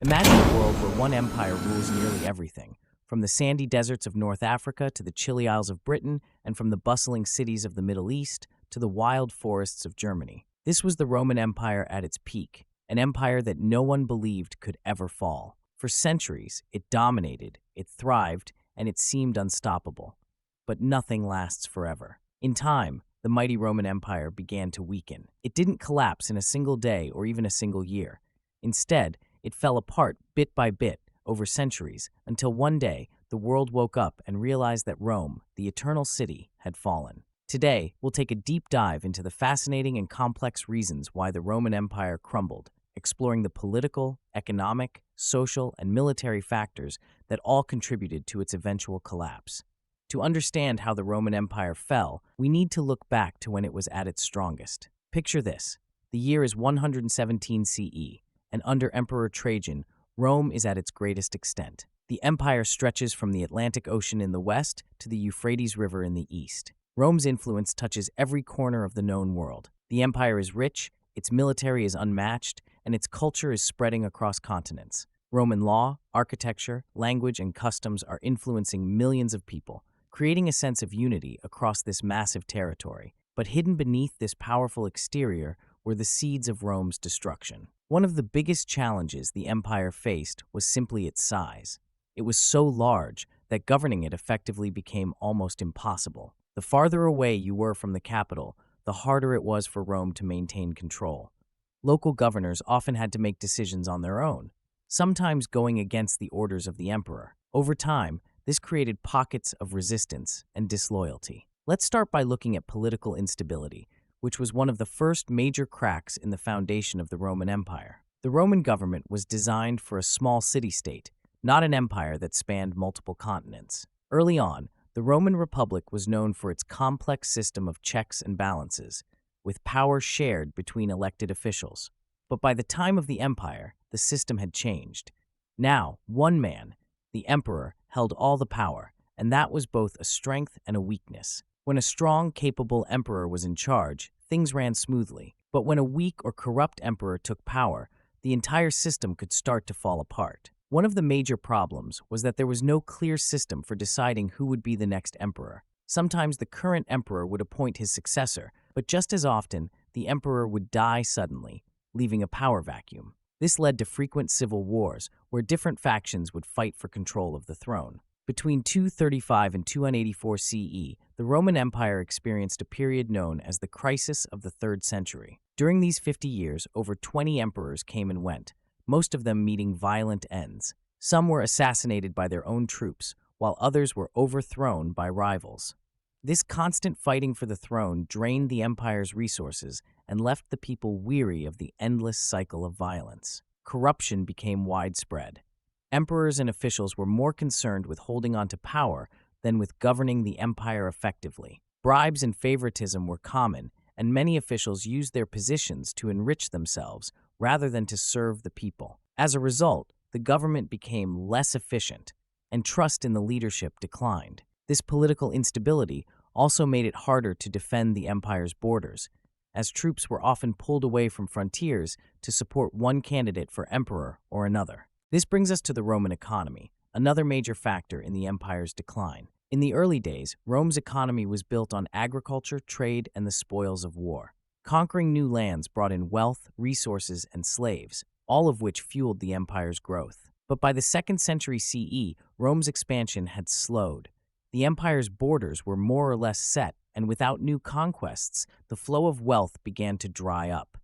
Imagine a world where one empire rules nearly everything, from the sandy deserts of North Africa to the chilly Isles of Britain, and from the bustling cities of the Middle East to the wild forests of Germany. This was the Roman Empire at its peak, an empire that no one believed could ever fall. For centuries, it dominated, it thrived, and it seemed unstoppable. But nothing lasts forever. In time, the mighty Roman Empire began to weaken. It didn't collapse in a single day or even a single year. Instead, it fell apart bit by bit over centuries until one day the world woke up and realized that Rome, the eternal city, had fallen. Today, we'll take a deep dive into the fascinating and complex reasons why the Roman Empire crumbled, exploring the political, economic, social, and military factors that all contributed to its eventual collapse. To understand how the Roman Empire fell, we need to look back to when it was at its strongest. Picture this. The year is 117 CE, and under Emperor Trajan, Rome is at its greatest extent. The empire stretches from the Atlantic Ocean in the west to the Euphrates River in the east. Rome's influence touches every corner of the known world. The empire is rich, its military is unmatched, and its culture is spreading across continents. Roman law, architecture, language, and customs are influencing millions of people, creating a sense of unity across this massive territory. But hidden beneath this powerful exterior were the seeds of Rome's destruction. One of the biggest challenges the empire faced was simply its size. It was so large that governing it effectively became almost impossible. The farther away you were from the capital, the harder it was for Rome to maintain control. Local governors often had to make decisions on their own, sometimes going against the orders of the emperor. Over time, this created pockets of resistance and disloyalty. Let's start by looking at political instability, which was one of the first major cracks in the foundation of the Roman Empire. The Roman government was designed for a small city-state, not an empire that spanned multiple continents. Early on, the Roman Republic was known for its complex system of checks and balances, with power shared between elected officials. But by the time of the empire, the system had changed. Now, one man, the emperor, held all the power, and that was both a strength and a weakness. When a strong, capable emperor was in charge, things ran smoothly. But when a weak or corrupt emperor took power, the entire system could start to fall apart. One of the major problems was that there was no clear system for deciding who would be the next emperor. Sometimes the current emperor would appoint his successor, but just as often, the emperor would die suddenly, leaving a power vacuum. This led to frequent civil wars, where different factions would fight for control of the throne. Between 235 and 284 CE, the Roman Empire experienced a period known as the Crisis of the 3rd Century. During these 50 years, over 20 emperors came and went, most of them meeting violent ends. Some were assassinated by their own troops, while others were overthrown by rivals. This constant fighting for the throne drained the empire's resources and left the people weary of the endless cycle of violence. Corruption became widespread. Emperors and officials were more concerned with holding on to power than with governing the empire effectively. Bribes and favoritism were common, and many officials used their positions to enrich themselves rather than to serve the people. As a result, the government became less efficient, and trust in the leadership declined. This political instability also made it harder to defend the empire's borders, as troops were often pulled away from frontiers to support one candidate for emperor or another. This brings us to the Roman economy, another major factor in the empire's decline. In the early days, Rome's economy was built on agriculture, trade, and the spoils of war. Conquering new lands brought in wealth, resources, and slaves, all of which fueled the empire's growth. But by the 2nd century CE, Rome's expansion had slowed. The empire's borders were more or less set, and without new conquests, the flow of wealth began to dry up.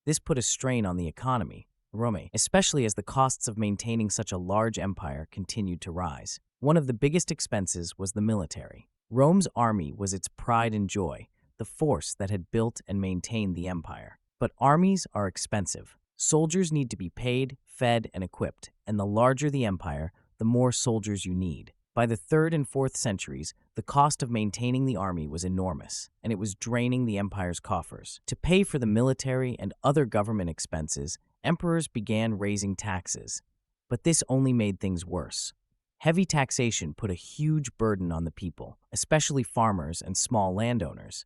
This put a strain on the economy, Rome, especially as the costs of maintaining such a large empire continued to rise. One of the biggest expenses was the military. Rome's army was its pride and joy, the force that had built and maintained the empire. But armies are expensive. Soldiers need to be paid, fed, and equipped, and the larger the empire, the more soldiers you need. By the 3rd and 4th centuries, the cost of maintaining the army was enormous, and it was draining the empire's coffers. To pay for the military and other government expenses, emperors began raising taxes. But this only made things worse. Heavy taxation put a huge burden on the people, especially farmers and small landowners.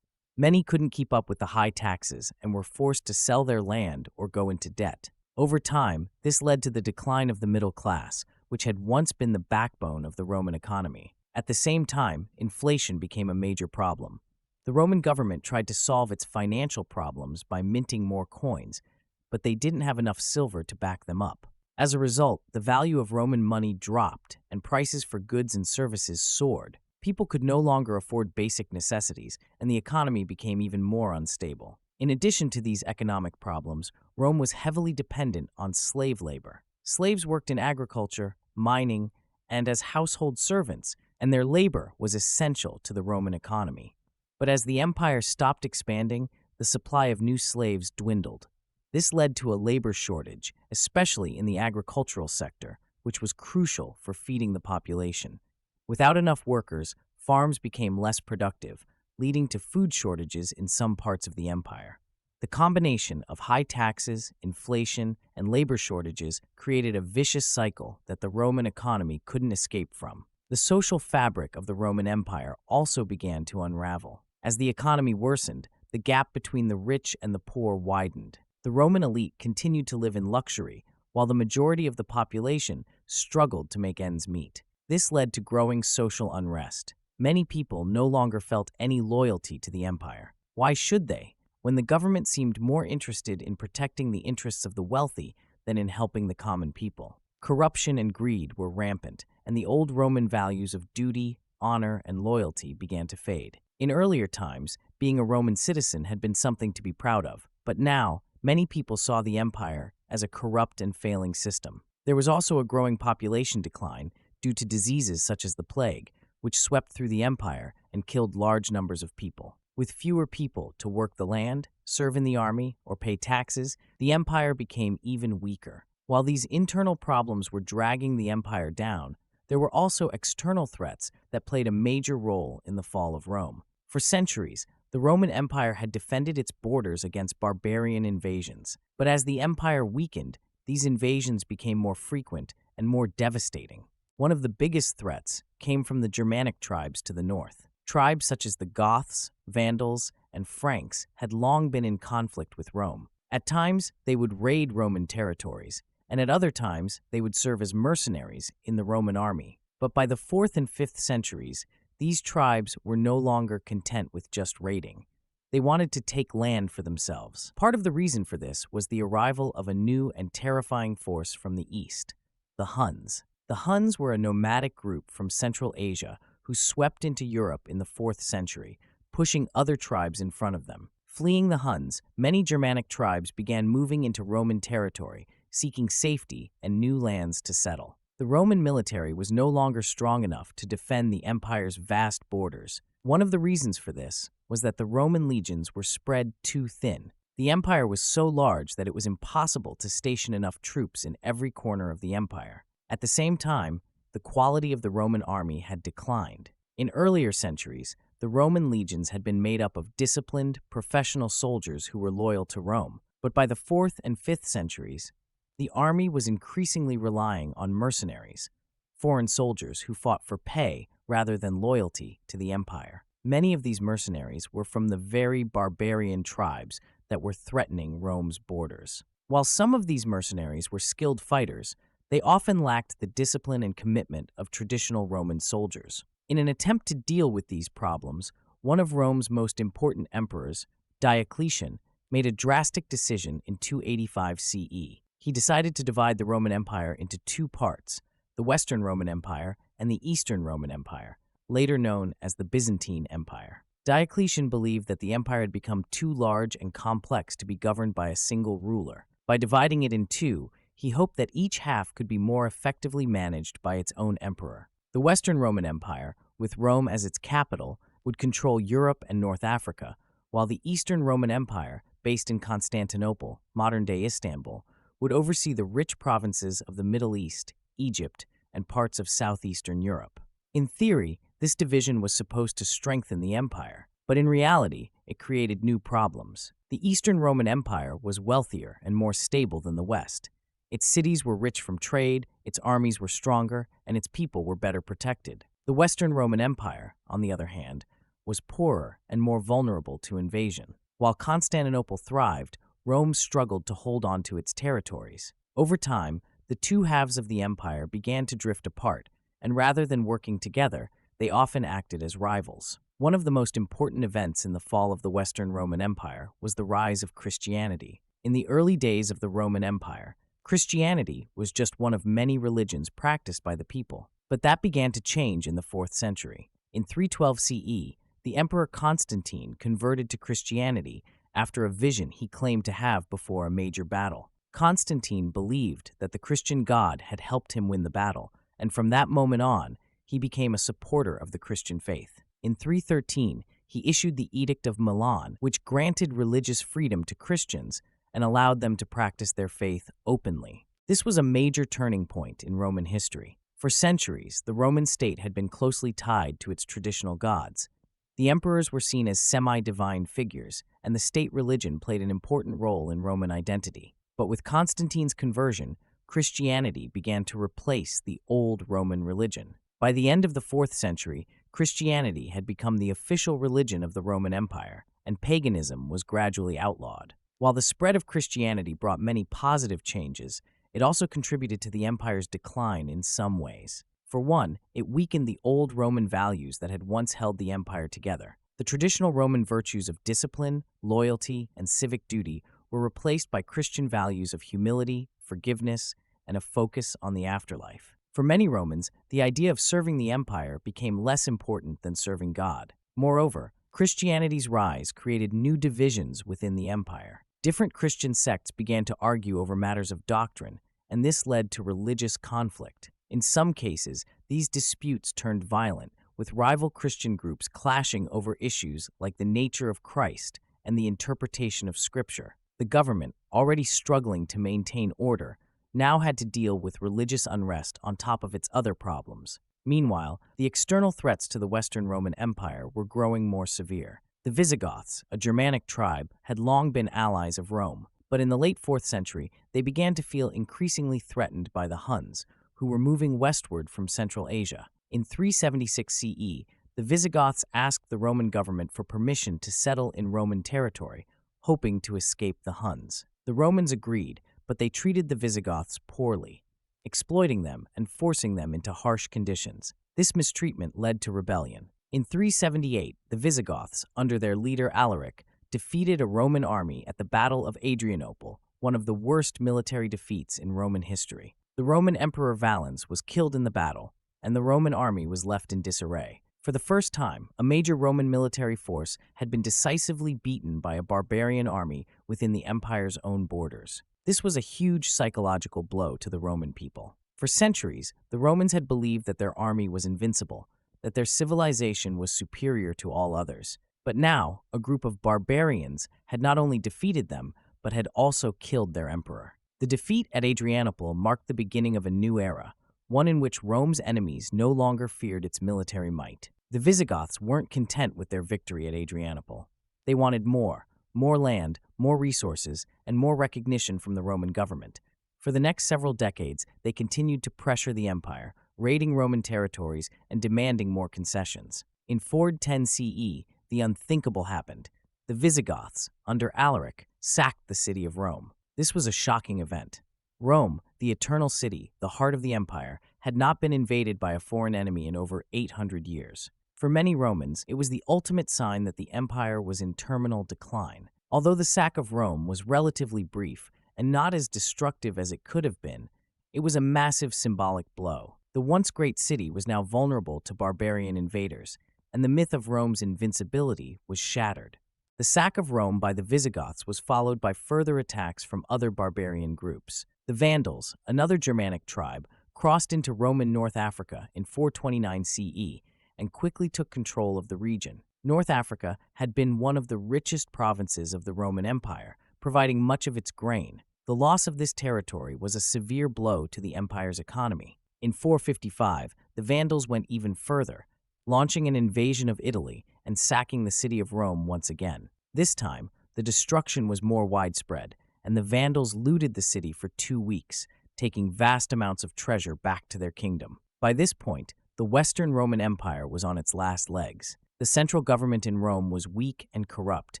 Many couldn't keep up with the high taxes and were forced to sell their land or go into debt. Over time, this led to the decline of the middle class, which had once been the backbone of the Roman economy. At the same time, inflation became a major problem. The Roman government tried to solve its financial problems by minting more coins, but they didn't have enough silver to back them up. As a result, the value of Roman money dropped and prices for goods and services soared. People could no longer afford basic necessities, and the economy became even more unstable. In addition to these economic problems, Rome was heavily dependent on slave labor. Slaves worked in agriculture, mining, and as household servants, and their labor was essential to the Roman economy. But as the empire stopped expanding, the supply of new slaves dwindled. This led to a labor shortage, especially in the agricultural sector, which was crucial for feeding the population. Without enough workers, farms became less productive, leading to food shortages in some parts of the empire. The combination of high taxes, inflation, and labor shortages created a vicious cycle that the Roman economy couldn't escape from. The social fabric of the Roman Empire also began to unravel. As the economy worsened, the gap between the rich and the poor widened. The Roman elite continued to live in luxury, while the majority of the population struggled to make ends meet. This led to growing social unrest. Many people no longer felt any loyalty to the empire. Why should they, when the government seemed more interested in protecting the interests of the wealthy than in helping the common people? Corruption and greed were rampant, and the old Roman values of duty, honor, and loyalty began to fade. In earlier times, being a Roman citizen had been something to be proud of, but now, many people saw the empire as a corrupt and failing system. There was also a growing population decline due to diseases such as the plague, which swept through the empire and killed large numbers of people. With fewer people to work the land, serve in the army, or pay taxes, the empire became even weaker. While these internal problems were dragging the empire down, there were also external threats that played a major role in the fall of Rome. For centuries, the Roman Empire had defended its borders against barbarian invasions. But as the empire weakened, these invasions became more frequent and more devastating. One of the biggest threats came from the Germanic tribes to the north. Tribes such as the Goths, Vandals, and Franks had long been in conflict with Rome. At times, they would raid Roman territories, and at other times, they would serve as mercenaries in the Roman army. But by the 4th and 5th centuries, these tribes were no longer content with just raiding. They wanted to take land for themselves. Part of the reason for this was the arrival of a new and terrifying force from the east, the Huns. The Huns were a nomadic group from Central Asia who swept into Europe in the 4th century, pushing other tribes in front of them. Fleeing the Huns, many Germanic tribes began moving into Roman territory, seeking safety and new lands to settle. The Roman military was no longer strong enough to defend the empire's vast borders. One of the reasons for this was that the Roman legions were spread too thin. The empire was so large that it was impossible to station enough troops in every corner of the empire. At the same time, the quality of the Roman army had declined. In earlier centuries, the Roman legions had been made up of disciplined, professional soldiers who were loyal to Rome. But by the 4th and 5th centuries, the army was increasingly relying on mercenaries, foreign soldiers who fought for pay rather than loyalty to the empire. Many of these mercenaries were from the very barbarian tribes that were threatening Rome's borders. While some of these mercenaries were skilled fighters, they often lacked the discipline and commitment of traditional Roman soldiers. In an attempt to deal with these problems, one of Rome's most important emperors, Diocletian, made a drastic decision in 285 CE. He decided to divide the Roman Empire into two parts, the Western Roman Empire and the Eastern Roman Empire, later known as the Byzantine Empire. Diocletian believed that the empire had become too large and complex to be governed by a single ruler. By dividing it in two, he hoped that each half could be more effectively managed by its own emperor. The Western Roman Empire, with Rome as its capital, would control Europe and North Africa, while the Eastern Roman Empire, based in Constantinople, modern-day Istanbul, would oversee the rich provinces of the Middle East, Egypt, and parts of southeastern Europe. In theory, this division was supposed to strengthen the empire, but in reality, it created new problems. The Eastern Roman Empire was wealthier and more stable than the West. Its cities were rich from trade, its armies were stronger, and its people were better protected. The Western Roman Empire, on the other hand, was poorer and more vulnerable to invasion. While Constantinople thrived, Rome struggled to hold on to its territories. Over time, the two halves of the empire began to drift apart, and rather than working together, they often acted as rivals. One of the most important events in the fall of the Western Roman Empire was the rise of Christianity. In the early days of the Roman Empire, Christianity was just one of many religions practiced by the people. But that began to change in the 4th century. In 312 CE, the Emperor Constantine converted to Christianity after a vision he claimed to have before a major battle. Constantine believed that the Christian God had helped him win the battle, and from that moment on, he became a supporter of the Christian faith. In 313, he issued the Edict of Milan, which granted religious freedom to Christians and allowed them to practice their faith openly. This was a major turning point in Roman history. For centuries, the Roman state had been closely tied to its traditional gods. The emperors were seen as semi-divine figures, and the state religion played an important role in Roman identity. But with Constantine's conversion, Christianity began to replace the old Roman religion. By the end of the 4th century, Christianity had become the official religion of the Roman Empire, and paganism was gradually outlawed. While the spread of Christianity brought many positive changes, it also contributed to the empire's decline in some ways. For one, it weakened the old Roman values that had once held the empire together. The traditional Roman virtues of discipline, loyalty, and civic duty were replaced by Christian values of humility, forgiveness, and a focus on the afterlife. For many Romans, the idea of serving the empire became less important than serving God. Moreover, Christianity's rise created new divisions within the empire. Different Christian sects began to argue over matters of doctrine, and this led to religious conflict. In some cases, these disputes turned violent, with rival Christian groups clashing over issues like the nature of Christ and the interpretation of Scripture. The government, already struggling to maintain order, now had to deal with religious unrest on top of its other problems. Meanwhile, the external threats to the Western Roman Empire were growing more severe. The Visigoths, a Germanic tribe, had long been allies of Rome, but in the late 4th century, they began to feel increasingly threatened by the Huns, who were moving westward from Central Asia. In 376 CE, the Visigoths asked the Roman government for permission to settle in Roman territory, hoping to escape the Huns. The Romans agreed, but they treated the Visigoths poorly, exploiting them and forcing them into harsh conditions. This mistreatment led to rebellion. In 378, the Visigoths, under their leader Alaric, defeated a Roman army at the Battle of Adrianople, one of the worst military defeats in Roman history. The Roman Emperor Valens was killed in the battle, and the Roman army was left in disarray. For the first time, a major Roman military force had been decisively beaten by a barbarian army within the empire's own borders. This was a huge psychological blow to the Roman people. For centuries, the Romans had believed that their army was invincible, that their civilization was superior to all others. But now, a group of barbarians had not only defeated them, but had also killed their emperor. The defeat at Adrianople marked the beginning of a new era, one in which Rome's enemies no longer feared its military might. The Visigoths weren't content with their victory at Adrianople. They wanted more land, more resources, and more recognition from the Roman government. For the next several decades, they continued to pressure the empire, raiding Roman territories and demanding more concessions. In 410 CE, the unthinkable happened. The Visigoths, under Alaric, sacked the city of Rome. This was a shocking event. Rome, the eternal city, the heart of the empire, had not been invaded by a foreign enemy in over 800 years. For many Romans, it was the ultimate sign that the empire was in terminal decline. Although the sack of Rome was relatively brief and not as destructive as it could have been, it was a massive symbolic blow. The once great city was now vulnerable to barbarian invaders, and the myth of Rome's invincibility was shattered. The sack of Rome by the Visigoths was followed by further attacks from other barbarian groups. The Vandals, another Germanic tribe, crossed into Roman North Africa in 429 CE and quickly took control of the region. North Africa had been one of the richest provinces of the Roman Empire, providing much of its grain. The loss of this territory was a severe blow to the empire's economy. In 455, the Vandals went even further, launching an invasion of Italy and sacking the city of Rome once again. This time, the destruction was more widespread, and the Vandals looted the city for 2 weeks, taking vast amounts of treasure back to their kingdom. By this point, the Western Roman Empire was on its last legs. The central government in Rome was weak and corrupt,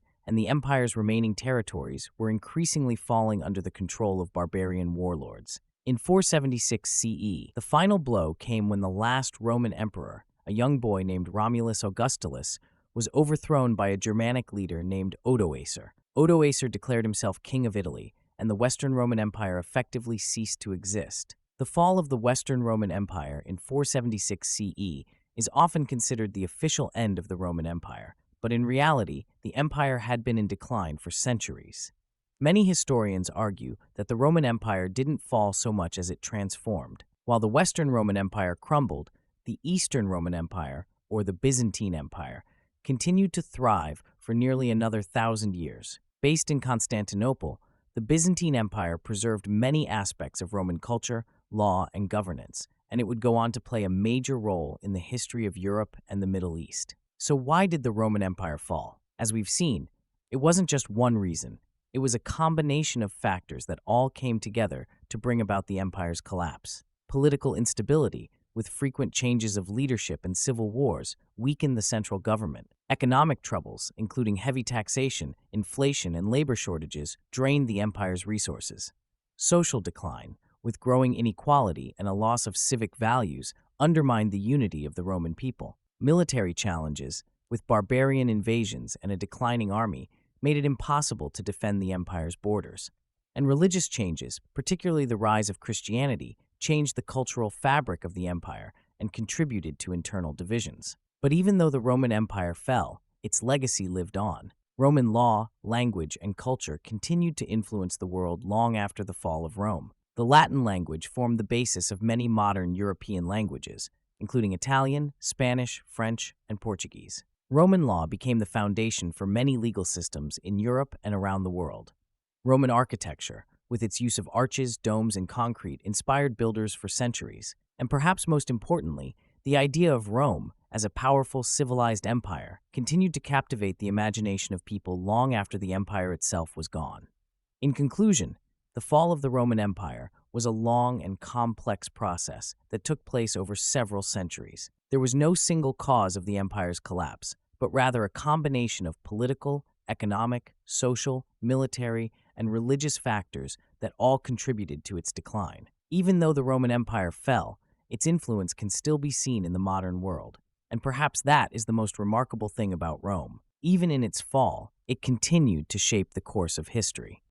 and the empire's remaining territories were increasingly falling under the control of barbarian warlords. In 476 CE, the final blow came when the last Roman emperor, a young boy named Romulus Augustulus, was overthrown by a Germanic leader named Odoacer. Odoacer declared himself king of Italy, and the Western Roman Empire effectively ceased to exist. The fall of the Western Roman Empire in 476 CE is often considered the official end of the Roman Empire, but in reality, the empire had been in decline for centuries. Many historians argue that the Roman Empire didn't fall so much as it transformed. While the Western Roman Empire crumbled, the Eastern Roman Empire, or the Byzantine Empire, continued to thrive for nearly another 1,000 years. Based in Constantinople, the Byzantine Empire preserved many aspects of Roman culture, law, and governance, and it would go on to play a major role in the history of Europe and the Middle East. So why did the Roman Empire fall? As we've seen, it wasn't just one reason. It was a combination of factors that all came together to bring about the empire's collapse. Political instability, with frequent changes of leadership and civil wars, weakened the central government. Economic troubles, including heavy taxation, inflation, and labor shortages, drained the empire's resources. Social decline, with growing inequality and a loss of civic values, undermined the unity of the Roman people. Military challenges, with barbarian invasions and a declining army, made it impossible to defend the empire's borders. And religious changes, particularly the rise of Christianity, changed the cultural fabric of the empire and contributed to internal divisions. But even though the Roman Empire fell, its legacy lived on. Roman law, language, and culture continued to influence the world long after the fall of Rome. The Latin language formed the basis of many modern European languages, including Italian, Spanish, French, and Portuguese. Roman law became the foundation for many legal systems in Europe and around the world. Roman architecture, with its use of arches, domes, and concrete, inspired builders for centuries. And perhaps most importantly, the idea of Rome as a powerful, civilized empire continued to captivate the imagination of people long after the empire itself was gone. In conclusion, the fall of the Roman Empire was a long and complex process that took place over several centuries. There was no single cause of the empire's collapse, but rather a combination of political, economic, social, military, and religious factors that all contributed to its decline. Even though the Roman Empire fell, its influence can still be seen in the modern world. And perhaps that is the most remarkable thing about Rome. Even in its fall, it continued to shape the course of history.